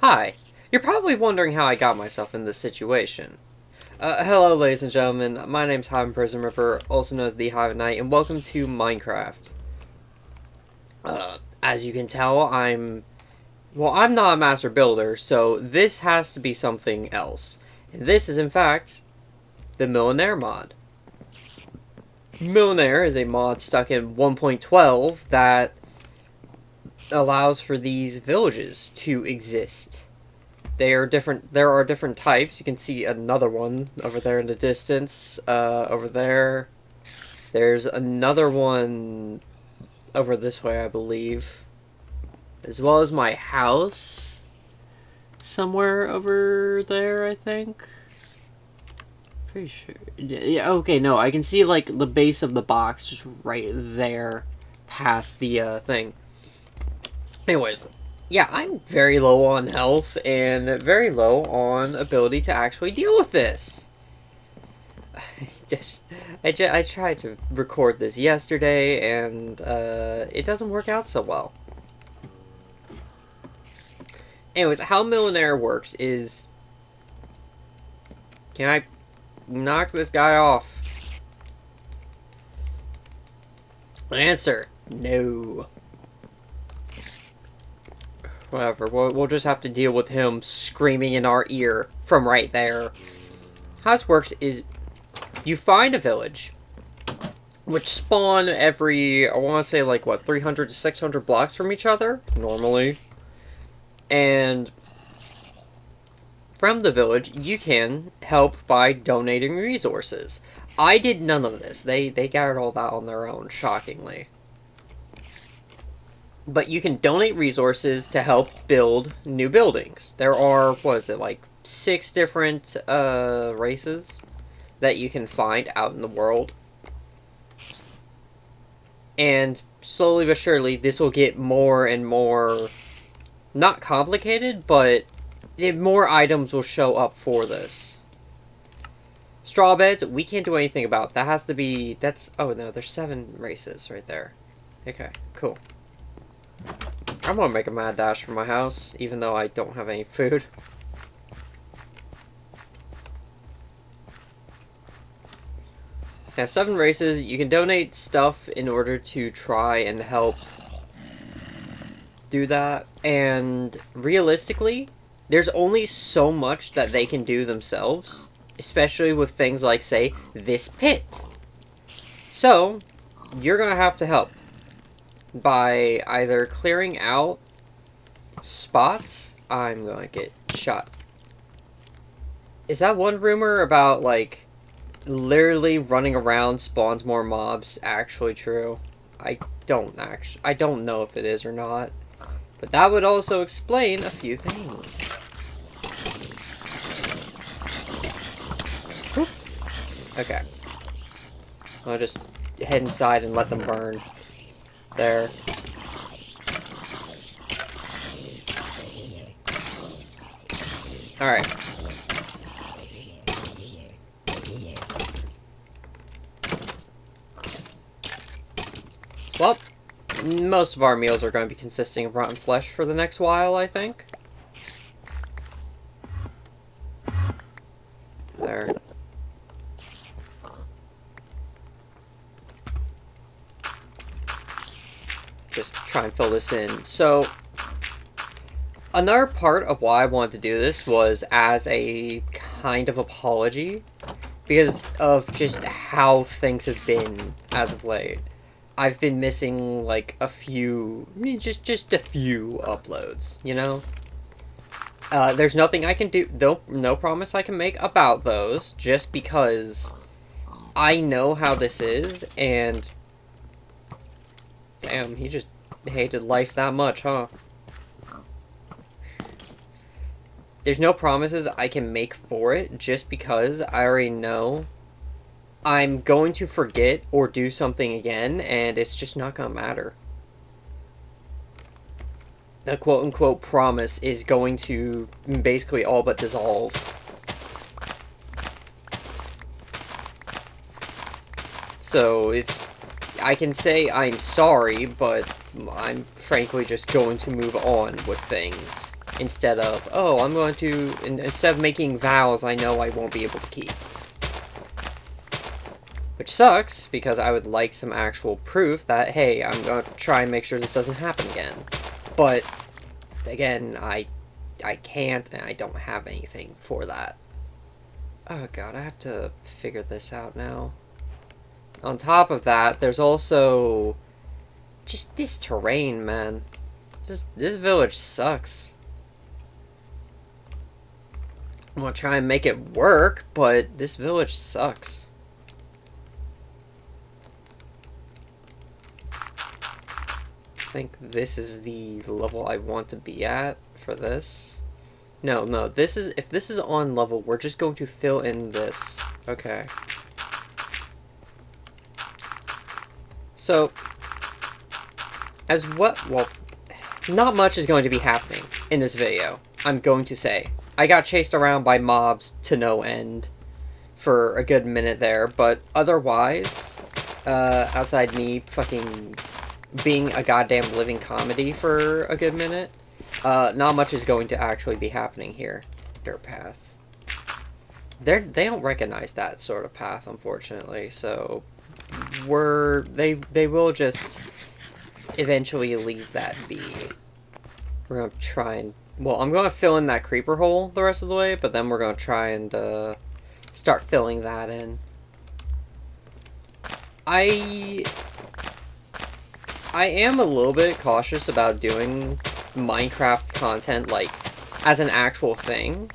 Hi. You're probably wondering how I got myself in this situation. Hello, ladies and gentlemen. My name's Hive Prison River, also known as the Hive Knight, and welcome to Minecraft. As you can tell, I'm not a master builder, so this has to be something else. And this is, in fact, the Millenaire mod. Millenaire is a mod stuck in 1.12 that allows for these villages to exist. There are different types. You can see another one over there in the distance. Over there. There's another one over this way, I believe. As well as my house. Somewhere over there, I think. Pretty sure. Yeah, okay, no. I can see, like, the base of the box just right there past the, thing. Anyways, yeah, I'm very low on health and very low on ability to actually deal with this. I tried to record this yesterday and it doesn't work out so well. Anyways, how Millenaire works is... Can I knock this guy off? Answer, no. Whatever, we'll just have to deal with him screaming in our ear from right there. How this works is you find a village, which spawn every, I want to say like, what, 300 to 600 blocks from each other, normally. And from the village, you can help by donating resources. I did none of this. They gathered all that on their own, shockingly. But you can donate resources to help build new buildings. There are, what is it, like 6 different races that you can find out in the world. And slowly but surely, this will get more and more, not complicated, but more items will show up for this. Straw beds, we can't do anything about. That has to be, that's, oh no, there's 7 races right there. Okay, cool. I'm gonna make a mad dash for my house, even though I don't have any food. Yeah, 7 races. You can donate stuff in order to try and help do that. And realistically, there's only so much that they can do themselves, especially with things like, say, this pit. So, you're gonna have to help by either clearing out spots. I'm gonna get shot. Is that one rumor about, like, literally running around spawns more mobs actually true? I don't know if it is or not. But that would also explain a few things. Okay. I'll just head inside and let them burn. There. Alright. Well, most of our meals are going to be consisting of rotten flesh for the next while, I think. There. Just try and fill this in. So, another part of why I wanted to do this was as a kind of apology, because of just how things have been as of late. I've been missing, like, a few, just a few uploads, you know? There's nothing I can do, no promise I can make about those, just because I know how this is, and damn, he just hated life that much, huh? There's no promises I can make for it, just because I already know I'm going to forget or do something again, and it's just not gonna matter. The quote-unquote promise is going to basically all but dissolve. So, I can say I'm sorry, but I'm frankly just going to move on with things instead of, oh, I'm going to, instead of making vows I know I won't be able to keep. Which sucks, because I would like some actual proof that, hey, I'm going to try and make sure this doesn't happen again. But, again, I can't, and I don't have anything for that. Oh god, I have to figure this out now. On top of that, there's also just this terrain, man. This village sucks. I'm gonna try and make it work, but this village sucks. I think this is the level I want to be at for this. No, this is, if this is on level, we're just going to fill in this. Okay. So, as what, well, not much is going to be happening in this video, I'm going to say. I got chased around by mobs to no end for a good minute there, but otherwise, outside me fucking being a goddamn living comedy for a good minute, not much is going to actually be happening here. Dirt path. They don't recognize that sort of path, unfortunately, so they will just eventually leave that be. We're gonna try and, well, I'm gonna fill in that creeper hole the rest of the way, but then we're gonna try and start filling that in. I am a little bit cautious about doing Minecraft content, like, as an actual thing,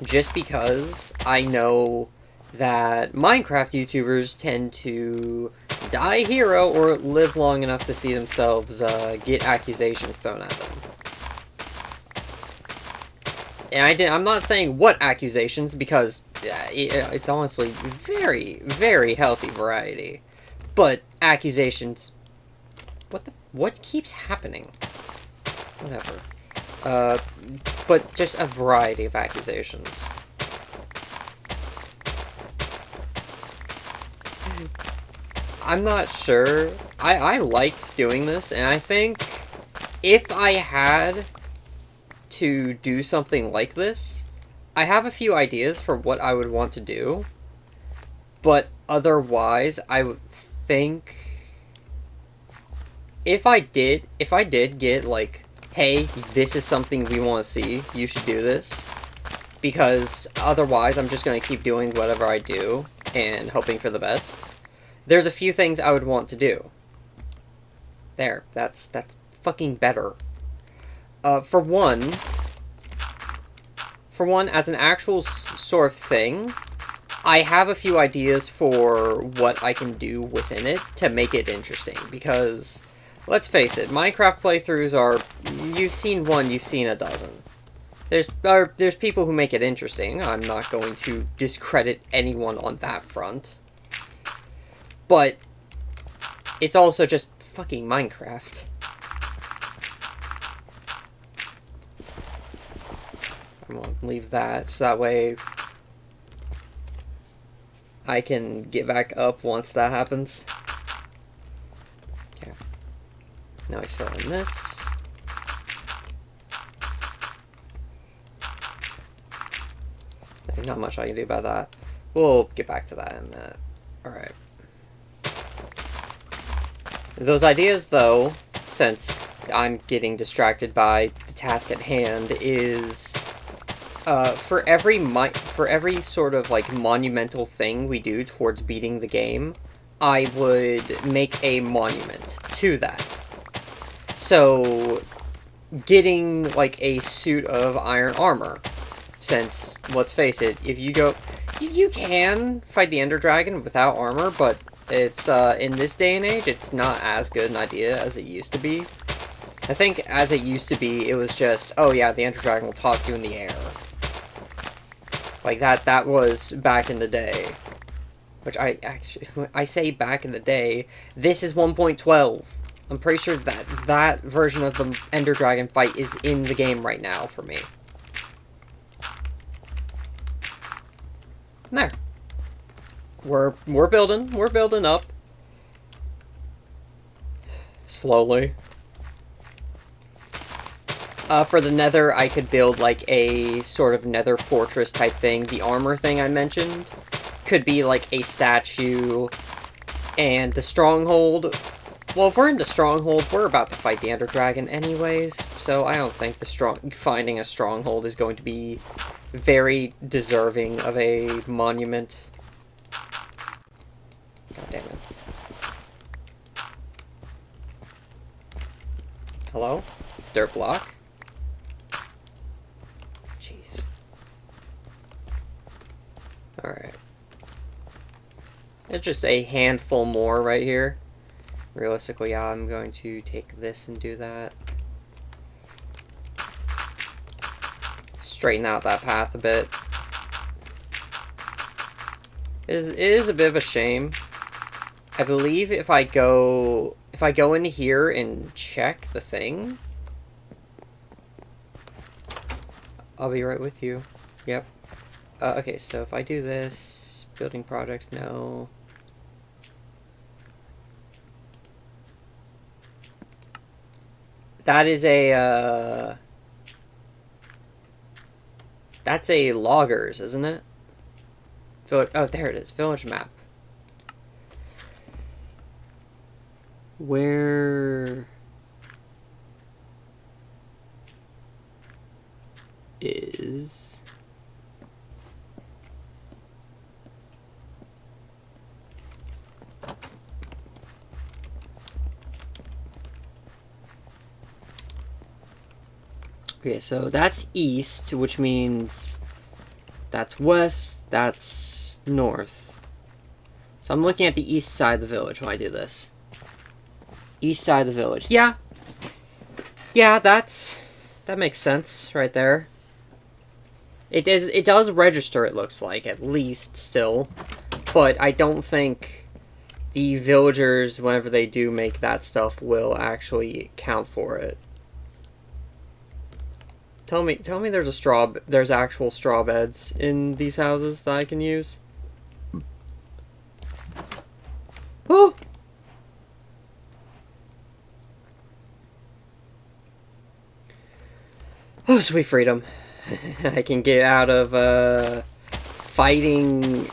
just because I know that Minecraft YouTubers tend to die hero or live long enough to see themselves get accusations thrown at them. And I'm not saying what accusations, because it's honestly very, very healthy variety. But accusations... What keeps happening? Whatever. But just a variety of accusations. I'm not sure. I like doing this, and I think if I had to do something like this, I have a few ideas for what I would want to do, but otherwise, I would think if I did get, like, hey, this is something we want to see, you should do this, because otherwise I'm just going to keep doing whatever I do and hoping for the best. There's a few things I would want to do. There, that's fucking better. For one, as an actual sort of thing, I have a few ideas for what I can do within it to make it interesting, because, let's face it, Minecraft playthroughs are, you've seen one, you've seen a dozen. There's people who make it interesting. I'm not going to discredit anyone on that front. But it's also just fucking Minecraft. I'm gonna leave that, so that way I can get back up once that happens. Okay. Now I fill in this. Not much I can do about that. We'll get back to that in a minute. Alright. Those ideas, though, since I'm getting distracted by the task at hand, is for every sort of like monumental thing we do towards beating the game, I would make a monument to that. So, getting like a suit of iron armor, since let's face it, if you go, you can fight the Ender Dragon without armor, but it's, in this day and age, it's not as good an idea as it used to be. I think as it used to be, it was just, oh yeah, the Ender Dragon will toss you in the air. Like that was back in the day. Which I say back in the day, this is 1.12. I'm pretty sure that version of the Ender Dragon fight is in the game right now for me. There. We're building up. Slowly. For the nether, I could build like a sort of nether fortress type thing. The armor thing I mentioned could be like a statue, and the stronghold. Well, if we're in the stronghold, we're about to fight the Ender Dragon anyways, so I don't think finding a stronghold is going to be very deserving of a monument. God damn it. Hello? Dirt block? Jeez. Alright. It's just a handful more right here. Realistically, yeah, I'm going to take this and do that. Straighten out that path a bit. It is a bit of a shame. I believe if I go in here and check the thing, I'll be right with you. Yep. Okay, so if I do this, building projects, no. That is a, that's a loggers, isn't it? Oh, there it is. Village map. Where is... Okay, so that's east, which means that's west, that's north. So I'm looking at the east side of the village when I do this. East side of the village. Yeah. Yeah, that makes sense right there. It does register, it looks like, at least still. But I don't think the villagers, whenever they do make that stuff, will actually count for it. Tell me there's actual straw beds in these houses that I can use. Oh! Oh, sweet freedom. I can get out of, fighting,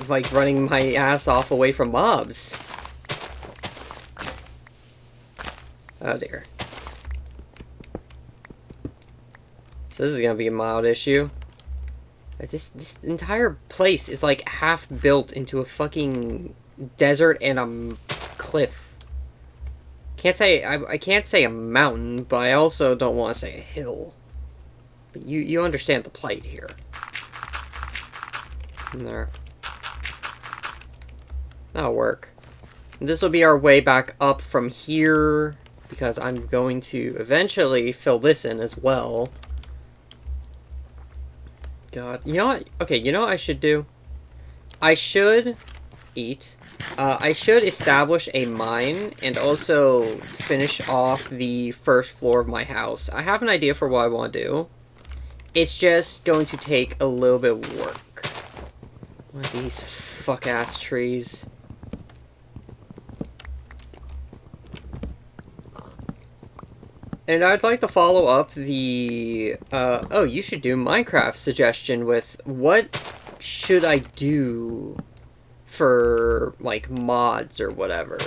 like, running my ass off away from mobs. Oh, dear. So this is gonna be a mild issue. This entire place is, like, half built into a fucking desert and a cliff. I can't say a mountain, but I also don't want to say a hill. But you understand the plight here. And there. That'll work. And this will be our way back up from here, because I'm going to eventually fill this in as well. God, you know what? Okay, you know what I should do? I should eat. I should establish a mine and also finish off the first floor of my house. I have an idea for what I want to do. It's just going to take a little bit of work. What are these fuck-ass trees? And I'd like to follow up the, oh, you should do Minecraft suggestion with what should I do for, like, mods or whatever.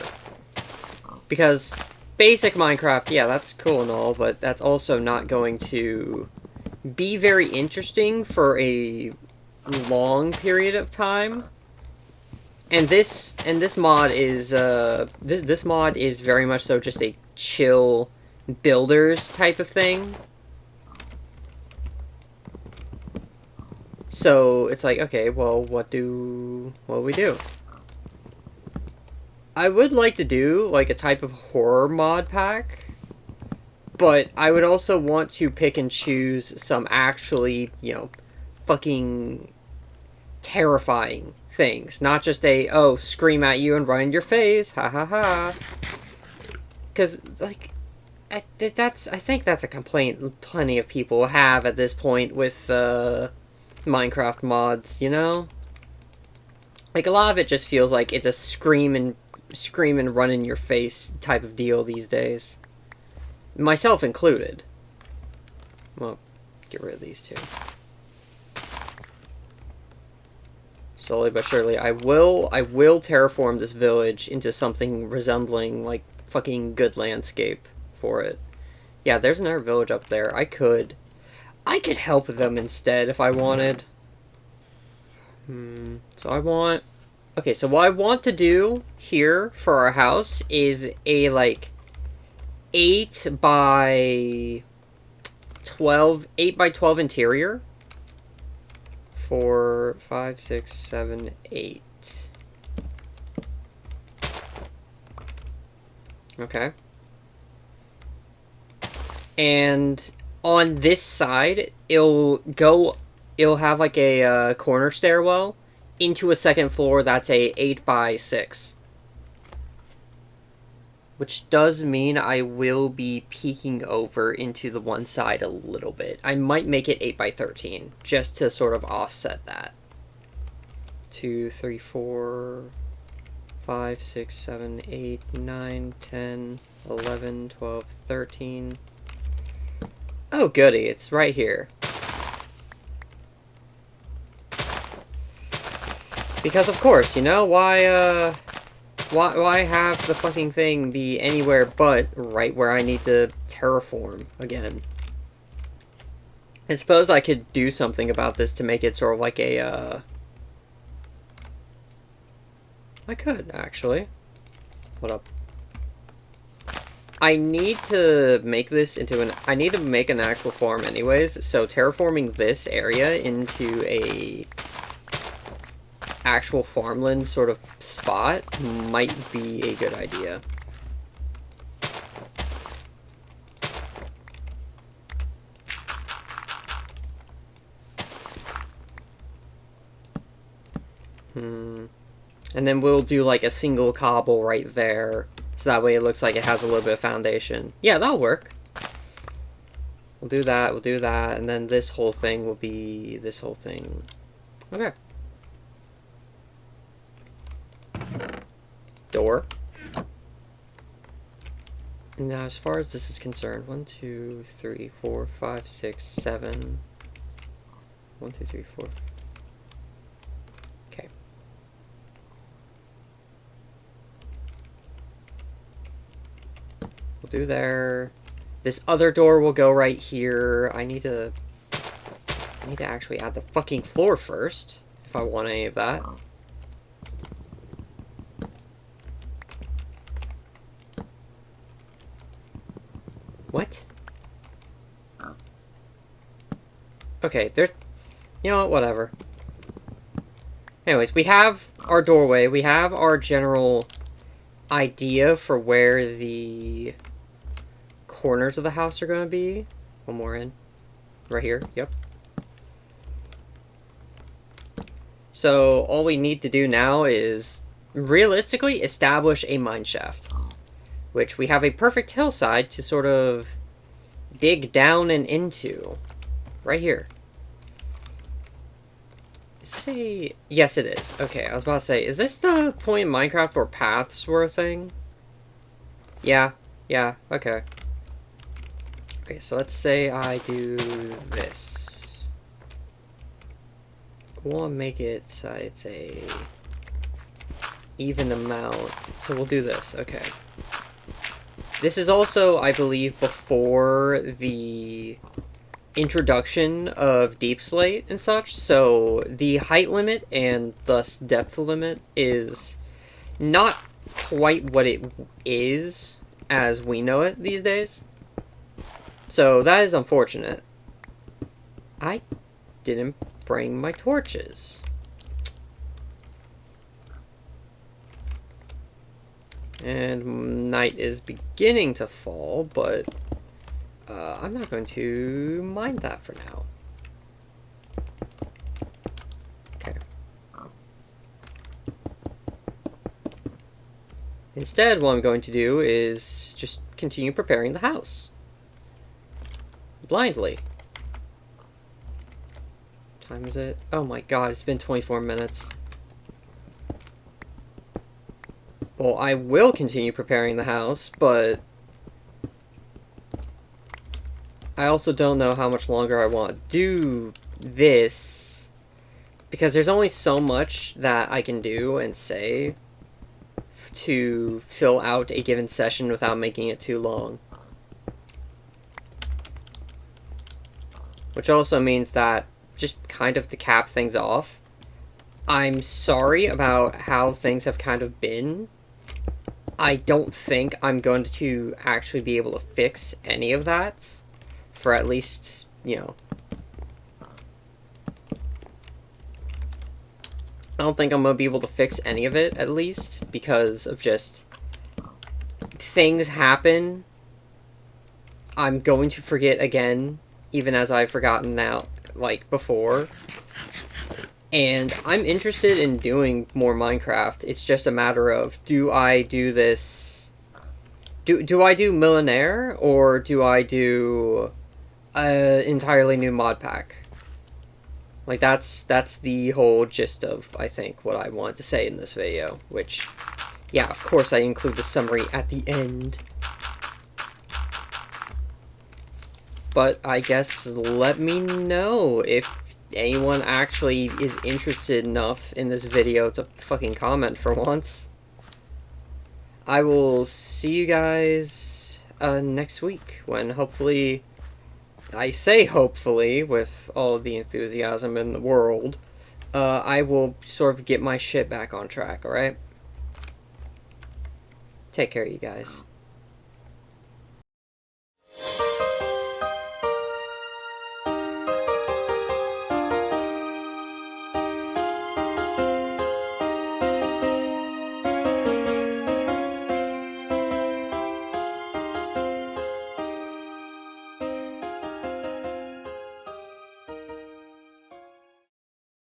Because basic Minecraft, yeah, that's cool and all, but that's also not going to be very interesting for a long period of time. And this mod is, this mod is very much so just a chill builders type of thing. So it's like, okay, well, what do we do? I would like to do like a type of horror mod pack, but I would also want to pick and choose some actually, you know, fucking terrifying things, not just a, oh, scream at you and run in your face, ha ha ha. Because, like, I think that's a complaint plenty of people have at this point with Minecraft mods, you know? Like, a lot of it just feels like it's a scream and run in your face type of deal these days. Myself included. Well, get rid of these two. Slowly but surely, I will terraform this village into something resembling, like, fucking good landscape for it. Yeah, there's another village up there. I could help them instead if I wanted. So I want... Okay, so what I want to do here for our house is a, like, 8 by 12 interior. 4, 5, 6, 7, 8. Okay. And on this side, it'll have like a corner stairwell into a second floor that's a 8 by 6. Which does mean I will be peeking over into the one side a little bit. I might make it 8 by 13, just to sort of offset that. 2, 3, 4, 5, 6, 7, 8, 9, 10, 11, 12, 13. Oh goody, it's right here. Because of course, you know, why have the fucking thing be anywhere but right where I need to terraform again? I suppose I could do something about this to make it sort of like a, I could, actually. Hold up. I need to make this into an... I need to make an actual farm anyways, so terraforming this area into a actual farmland sort of spot might be a good idea. And then we'll do like a single cobble right there, so that way it looks like it has a little bit of foundation. Yeah, that'll work. We'll do that, and then this whole thing will be this whole thing. Okay. Door. Now, as far as this is concerned, 1, 2, 3, 4, 5, 6, 7. 1, 2, 3, 4. Okay. We'll do there. This other door will go right here. I need to actually add the fucking floor first, if I want any of that. What? Okay, there's... You know what, whatever. Anyways, we have our doorway. We have our general idea for where the corners of the house are going to be. One more in. Right here, yep. So, all we need to do now is, realistically, establish a mine shaft. Which we have a perfect hillside to sort of dig down and into. Right here. Yes, it is. Okay, I was about to say, is this the point in Minecraft where paths were a thing? Yeah, okay. Okay, so let's say I do this. I want to make it so it's a even amount. So we'll do this, okay. This is also, I believe, before the introduction of deep slate and such, so the height limit and thus depth limit is not quite what it is as we know it these days. So that is unfortunate. I didn't bring my torches. And night is beginning to fall, but I'm not going to mind that for now. Okay. Instead, what I'm going to do is just continue preparing the house. Blindly. What time is it? Oh my god, it's been 24 minutes. Well, I will continue preparing the house, but I also don't know how much longer I want to do this, because there's only so much that I can do and say to fill out a given session without making it too long. Which also means that, just kind of to cap things off, I'm sorry about how things have kind of been. I don't think I'm going to actually be able to fix any of that for at least, you know, I don't think I'm going to be able to fix any of it, at least, because of just things happen. I'm going to forget again, even as I've forgotten now, like, before. And I'm interested in doing more Minecraft. It's just a matter of, do I do this... Do I do Millenaire, or do I do an entirely new mod pack? Like, that's the whole gist of, I think, what I wanted to say in this video. Which, yeah, of course I include the summary at the end. But I guess let me know if anyone actually is interested enough in this video to fucking comment for once. I will see you guys next week, when hopefully, I say hopefully with all of the enthusiasm in the world, I will sort of get my shit back on track, alright? Take care, you guys.